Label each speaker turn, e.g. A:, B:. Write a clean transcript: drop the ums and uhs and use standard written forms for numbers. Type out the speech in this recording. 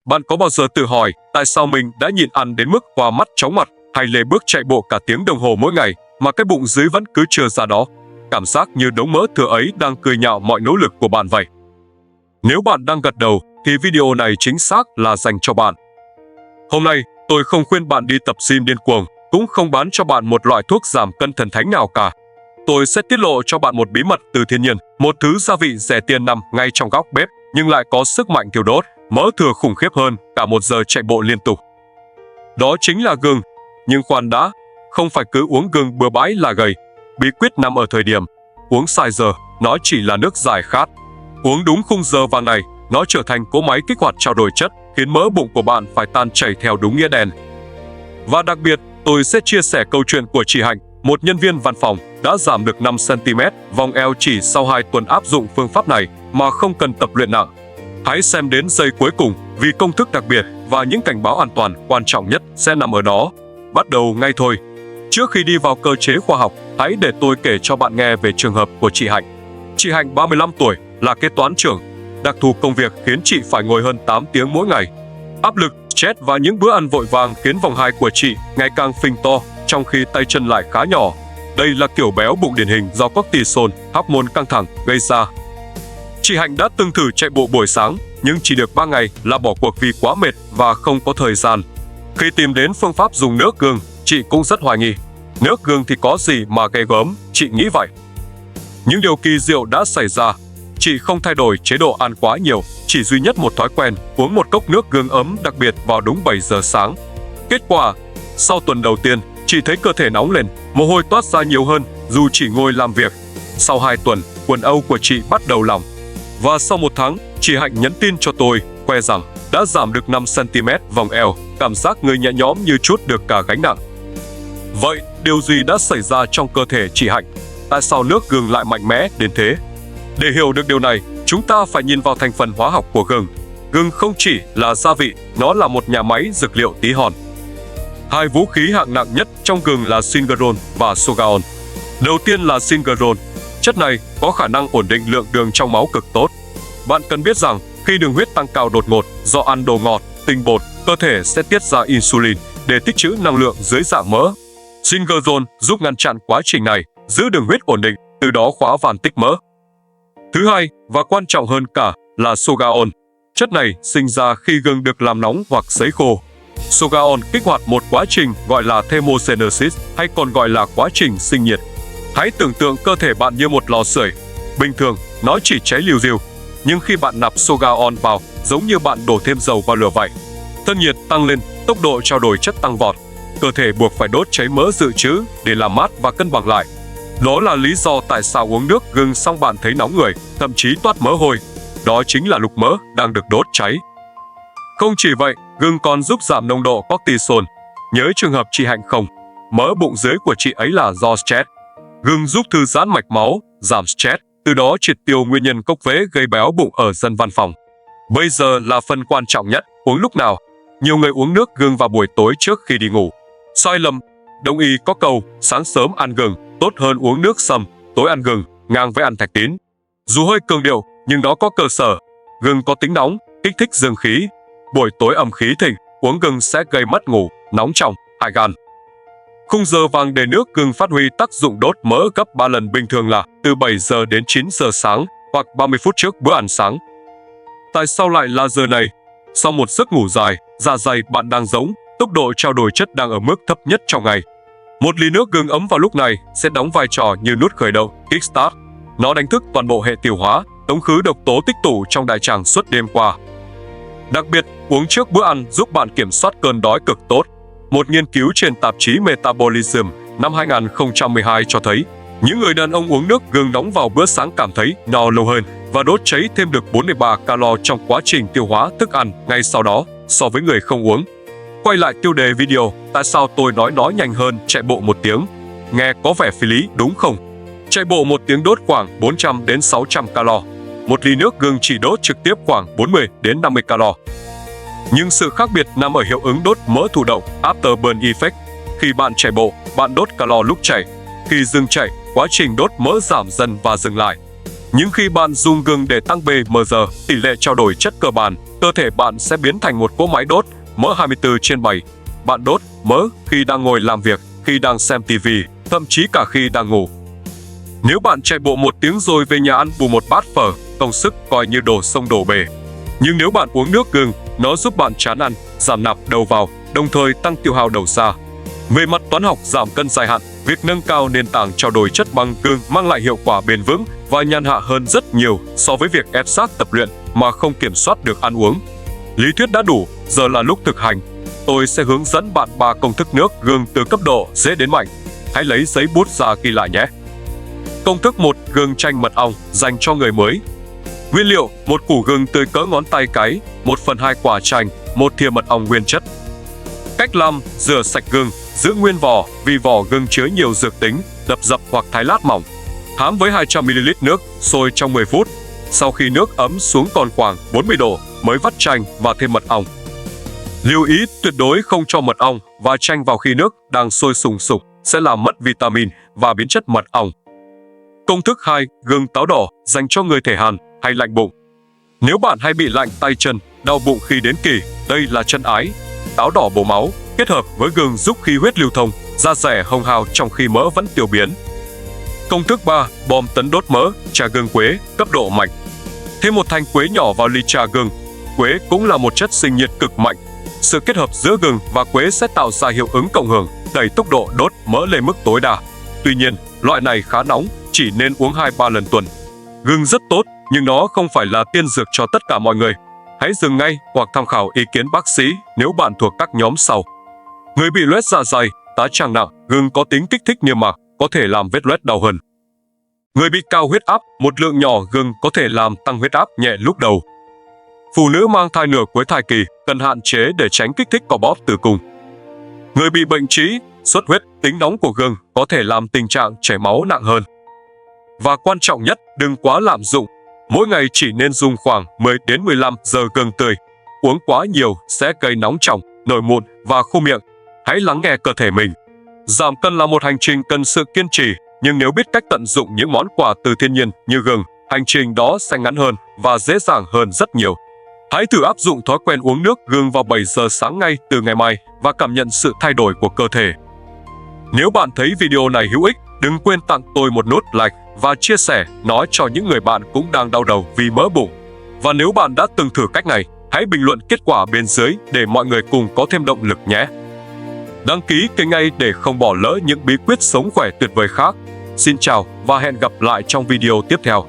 A: Bạn có bao giờ tự hỏi tại sao mình đã nhịn ăn đến mức hoa mắt chóng mặt hay lê bước chạy bộ cả tiếng đồng hồ mỗi ngày mà cái bụng dưới vẫn cứ chưa ra đó? Cảm giác như đống mỡ thừa ấy đang cười nhạo mọi nỗ lực của bạn vậy. Nếu bạn đang gật đầu thì video này chính xác là dành cho bạn. Hôm nay, tôi không khuyên bạn đi tập gym điên cuồng, cũng không bán cho bạn một loại thuốc giảm cân thần thánh nào cả. Tôi sẽ tiết lộ cho bạn một bí mật từ thiên nhiên, một thứ gia vị rẻ tiền nằm ngay trong góc bếp nhưng lại có sức mạnh thiêu đốt, mỡ thừa khủng khiếp hơn cả 1 giờ chạy bộ liên tục. Đó chính là gừng. Nhưng khoan đã, không phải cứ uống gừng bừa bãi là gầy. Bí quyết nằm ở thời điểm. Uống sai giờ, nó chỉ là nước giải khát. Uống đúng khung giờ vàng này, nó trở thành cỗ máy kích hoạt trao đổi chất, khiến mỡ bụng của bạn phải tan chảy theo đúng nghĩa đen. Và đặc biệt, tôi sẽ chia sẻ câu chuyện của chị Hạnh, một nhân viên văn phòng đã giảm được 5 cm vòng eo chỉ sau 2 tuần áp dụng phương pháp này mà không cần tập luyện nặng. Hãy xem đến giây cuối cùng vì công thức đặc biệt và những cảnh báo an toàn quan trọng nhất sẽ nằm ở đó. Bắt đầu ngay thôi. Trước khi đi vào cơ chế khoa học, hãy để tôi kể cho bạn nghe về trường hợp của chị Hạnh. Chị Hạnh 35 tuổi, là kế toán trưởng. Đặc thù công việc khiến chị phải ngồi hơn 8 tiếng mỗi ngày. Áp lực, stress và những bữa ăn vội vàng khiến vòng hai của chị ngày càng phình to, trong khi tay chân lại khá nhỏ. Đây là kiểu béo bụng điển hình do cortisol, hormone căng thẳng, gây ra. Chị Hạnh đã từng thử chạy bộ buổi sáng, nhưng chỉ được 3 ngày là bỏ cuộc vì quá mệt và không có thời gian. Khi tìm đến phương pháp dùng nước gừng, chị cũng rất hoài nghi. Nước gừng thì có gì mà ghê gớm, chị nghĩ vậy. Nhưng điều kỳ diệu đã xảy ra. Chị không thay đổi chế độ ăn quá nhiều, chỉ duy nhất một thói quen uống một cốc nước gừng ấm đặc biệt vào đúng 7 giờ sáng. Kết quả, sau tuần đầu tiên, chị thấy cơ thể nóng lên, mồ hôi toát ra nhiều hơn dù chỉ ngồi làm việc. Sau 2 tuần, quần âu của chị bắt đầu lỏng. Và sau 1 tháng, chị Hạnh nhắn tin cho tôi, khoe rằng đã giảm được 5 cm vòng eo, cảm giác người nhẹ nhõm như trút được cả gánh nặng. Vậy, điều gì đã xảy ra trong cơ thể chị Hạnh? Tại sao nước gừng lại mạnh mẽ đến thế? Để hiểu được điều này, chúng ta phải nhìn vào thành phần hóa học của gừng. Gừng không chỉ là gia vị, nó là một nhà máy dược liệu tí hon. 2 vũ khí hạng nặng nhất trong gừng là zingerol và sogaol. Đầu tiên là zingerol. Chất này có khả năng ổn định lượng đường trong máu cực tốt. Bạn cần biết rằng khi đường huyết tăng cao đột ngột do ăn đồ ngọt, tinh bột, cơ thể sẽ tiết ra insulin để tích trữ năng lượng dưới dạng mỡ. Zingerol giúp ngăn chặn quá trình này, giữ đường huyết ổn định, từ đó khóa van tích mỡ. Thứ hai, và quan trọng hơn cả, là sogaol. Chất này sinh ra khi gừng được làm nóng hoặc sấy khô. Sogaol kích hoạt một quá trình gọi là thermogenesis, hay còn gọi là quá trình sinh nhiệt. Hãy tưởng tượng cơ thể bạn như một lò sưởi. Bình thường, nó chỉ cháy liu riu, nhưng khi bạn nạp sogaol vào, giống như bạn đổ thêm dầu vào lửa vậy. Thân nhiệt tăng lên, tốc độ trao đổi chất tăng vọt. Cơ thể buộc phải đốt cháy mỡ dự trữ để làm mát và cân bằng lại. Đó là lý do tại sao uống nước gừng xong bạn thấy nóng người, thậm chí toát mỡ hôi. Đó chính là lục mỡ đang được đốt cháy. Không chỉ vậy, gừng còn giúp giảm nồng độ cortisol. Nhớ trường hợp chị Hạnh không? Mỡ bụng dưới của chị ấy là do stress. Gừng giúp thư giãn mạch máu, giảm stress, từ đó triệt tiêu nguyên nhân gốc rễ gây béo bụng ở dân văn phòng. Bây giờ là phần quan trọng nhất, uống lúc nào? Nhiều người uống nước gừng vào buổi tối trước khi đi ngủ. Sai lầm. Đông y có câu, sáng sớm ăn gừng, tốt hơn uống nước sâm, tối ăn gừng, ngang với ăn thạch tín. Dù hơi cường điệu, nhưng nó có cơ sở. Gừng có tính nóng, kích thích dương khí. Buổi tối âm khí thịnh, uống gừng sẽ gây mất ngủ, nóng trong, hại gan. Khung giờ vàng để nước gừng phát huy tác dụng đốt mỡ gấp 3 lần bình thường là từ 7 giờ đến 9 giờ sáng hoặc 30 phút trước bữa ăn sáng. Tại sao lại là giờ này? Sau một giấc ngủ dài, dạ dày bạn đang rỗng, tốc độ trao đổi chất đang ở mức thấp nhất trong ngày. Một ly nước gừng ấm vào lúc này sẽ đóng vai trò như nút khởi động, kickstart. Nó đánh thức toàn bộ hệ tiêu hóa, tống khứ độc tố tích tụ trong đại tràng suốt đêm qua. Đặc biệt, uống trước bữa ăn giúp bạn kiểm soát cơn đói cực tốt. Một nghiên cứu trên tạp chí Metabolism năm 2012 cho thấy, những người đàn ông uống nước gừng nóng vào bữa sáng cảm thấy no lâu hơn và đốt cháy thêm được 43 calo trong quá trình tiêu hóa thức ăn ngay sau đó so với người không uống. Quay lại tiêu đề video, tại sao tôi nói nhanh hơn chạy bộ 1 tiếng? Nghe có vẻ phi lý đúng không? Chạy bộ 1 tiếng đốt khoảng 400 đến 600 calo. Một ly nước gừng chỉ đốt trực tiếp khoảng 40 đến 50 calo. Nhưng sự khác biệt nằm ở hiệu ứng đốt mỡ thụ động, afterburn effect. Khi bạn chạy bộ, bạn đốt calo lúc chạy. Khi dừng chạy, quá trình đốt mỡ giảm dần và dừng lại. Nhưng khi bạn dùng gừng để tăng BMR, tỷ lệ trao đổi chất cơ bản, cơ thể bạn sẽ biến thành một cỗ máy đốt mỡ 24/7. Bạn đốt mỡ khi đang ngồi làm việc, khi đang xem TV, thậm chí cả khi đang ngủ. Nếu bạn chạy bộ 1 tiếng rồi về nhà ăn bù một bát phở, công sức coi như đổ sông đổ bể. Nhưng nếu bạn uống nước gừng, nó giúp bạn chán ăn, giảm nạp đầu vào, đồng thời tăng tiêu hao đầu ra. Về mặt toán học giảm cân dài hạn, việc nâng cao nền tảng trao đổi chất bằng gừng mang lại hiệu quả bền vững và nhàn hạ hơn rất nhiều so với việc ép sát tập luyện mà không kiểm soát được ăn uống. Lý thuyết đã đủ, giờ là lúc thực hành. Tôi sẽ hướng dẫn bạn 3 công thức nước gừng từ cấp độ dễ đến mạnh. Hãy lấy giấy bút ra ghi lại nhé. Công thức 1. Gừng chanh mật ong dành cho người mới. Nguyên liệu: 1 củ gừng tươi cỡ ngón tay cái, 1/2 quả chanh, 1 thìa mật ong nguyên chất. Cách làm: rửa sạch gừng, giữ nguyên vỏ vì vỏ gừng chứa nhiều dược tính, đập dập hoặc thái lát mỏng. Hãm với 200ml nước, sôi trong 10 phút. Sau khi nước ấm xuống còn khoảng 40 độ mới vắt chanh và thêm mật ong. Lưu ý tuyệt đối không cho mật ong và chanh vào khi nước đang sôi sùng sục, sẽ làm mất vitamin và biến chất mật ong. Công thức 2. Gừng táo đỏ dành cho người thể hàn hay lạnh bụng. Nếu bạn hay bị lạnh tay chân, đau bụng khi đến kỳ, đây là chân ái. Táo đỏ bổ máu, kết hợp với gừng giúp khí huyết lưu thông, da dẻ hồng hào trong khi mỡ vẫn tiêu biến. Công thức 3. Bom tấn đốt mỡ, trà gừng quế, cấp độ mạnh. Thêm 1 thanh quế nhỏ vào ly trà gừng. Quế cũng là một chất sinh nhiệt cực mạnh. Sự kết hợp giữa gừng và quế sẽ tạo ra hiệu ứng cộng hưởng, đẩy tốc độ đốt mỡ lên mức tối đa. Tuy nhiên, loại này khá nóng, chỉ nên uống 2-3 lần tuần. Gừng rất tốt, nhưng nó không phải là tiên dược cho tất cả mọi người. Hãy dừng ngay hoặc tham khảo ý kiến bác sĩ nếu bạn thuộc các nhóm sau. Người bị loét dạ dày, tá tràng nặng, gừng có tính kích thích niêm mạc, có thể làm vết loét đau hơn. Người bị cao huyết áp, một lượng nhỏ gừng có thể làm tăng huyết áp nhẹ lúc đầu. Phụ nữ mang thai nửa cuối thai kỳ cần hạn chế để tránh kích thích co bóp tử cung. Người bị bệnh trĩ, xuất huyết, tính nóng của gừng có thể làm tình trạng chảy máu nặng hơn. Và quan trọng nhất, đừng quá lạm dụng. Mỗi ngày chỉ nên dùng khoảng 10 đến 15 giờ gừng tươi. Uống quá nhiều sẽ gây nóng tròng, nổi mụn và khô miệng. Hãy lắng nghe cơ thể mình. Giảm cân là một hành trình cần sự kiên trì, nhưng nếu biết cách tận dụng những món quà từ thiên nhiên như gừng, hành trình đó sẽ ngắn hơn và dễ dàng hơn rất nhiều. Hãy thử áp dụng thói quen uống nước gừng vào 7 giờ sáng ngay từ ngày mai và cảm nhận sự thay đổi của cơ thể. Nếu bạn thấy video này hữu ích, đừng quên tặng tôi một nút like và chia sẻ nó cho những người bạn cũng đang đau đầu vì mỡ bụng. Và nếu bạn đã từng thử cách này, hãy bình luận kết quả bên dưới để mọi người cùng có thêm động lực nhé. Đăng ký kênh ngay để không bỏ lỡ những bí quyết sống khỏe tuyệt vời khác. Xin chào và hẹn gặp lại trong video tiếp theo.